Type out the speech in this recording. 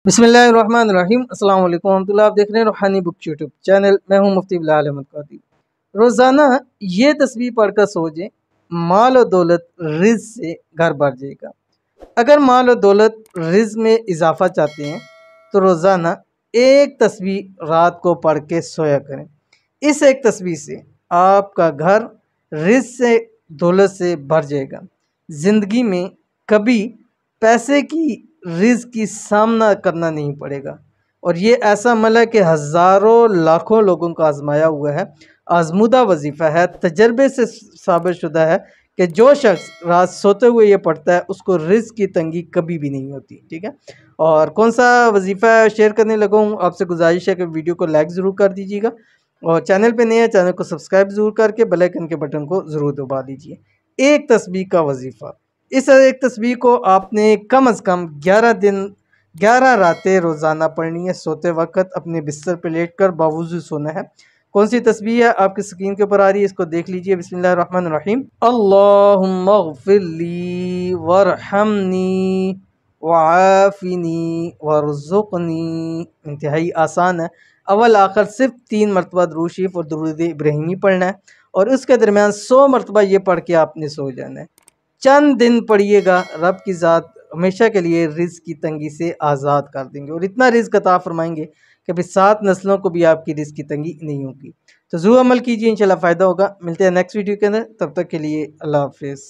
बिस्मिल्लाहिर्रहमानिर्रहीम अस्सलाम वालेकुम रहमतुल्लाह। आप देख रहे हैं रूहानी बुक यूट्यूब चैनल। मैं हूं मुफ्ती बिलाल अहमद कादी। रोज़ाना ये तस्वीर पढ़कर सोचें, माल और दौलत रिज़्क से घर भर जाएगा। अगर माल और दौलत रिज़्क में इजाफा चाहते हैं तो रोज़ाना एक तस्वीर रात को पढ़ के सोया करें। इस एक तस्वीर से आपका घर रिज़्क से दौलत से भर जाएगा। ज़िंदगी में कभी पैसे की रिज़्क की सामना करना नहीं पड़ेगा। और ये ऐसा अमल है कि हज़ारों लाखों लोगों को आजमाया हुआ है, आजमूदा वजीफ़ा है, तजर्बे से साबित शुदा है कि जो शख्स रात सोते हुए ये पढ़ता है उसको रिज़्क की तंगी कभी भी नहीं होती। ठीक है, और कौन सा वजीफ़ा शेयर करने लगा हूँ, आपसे गुजारिश है कि वीडियो को लाइक ज़रूर कर दीजिएगा और चैनल पे नए हैं चैनल को सब्सक्राइब ज़रूर करके बेल आइकन के बटन को ज़रूर दबा दीजिए। एक तस्बीह का वजीफ़ा, इस एक तस्बीह को आपने कम अज़ कम 11 दिन 11 रातें रोज़ाना पढ़नी है। सोते वक्त अपने बिस्तर पर लेट कर बावजूद सोना है। कौन सी तस्बीह है आपकी स्क्रीन के ऊपर आ रही है, इसको देख लीजिए। बिस्मिल्लाहिर्रहमानिर्रहीम। अल्लाहुम्मग़फ़िरली वरहमनी वआफ़िनी वरज़ुक़नी। इंतहाई आसान है। अव्वल आखिर सिर्फ 3 मरतबा दुरूद शरीफ और दुरूद इब्राहिमी पढ़ना है और उसके दरमियान 100 मरतबा ये पढ़ के आपने सो जाना है। चंद दिन पढ़िएगा, रब की ज़ात हमेशा के लिए रिज़्क की तंगी से आज़ाद कर देंगे और इतना रिज़्क अता फरमाएंगे कि फिर 7 नस्लों को भी आपकी रिज़्क की तंगी नहीं होगी। तो ज़रूर अमल कीजिए, इंशाल्लाह फ़ायदा होगा। मिलते हैं नेक्स्ट वीडियो के अंदर, तब तक के लिए अल्लाह हाफ़िज़।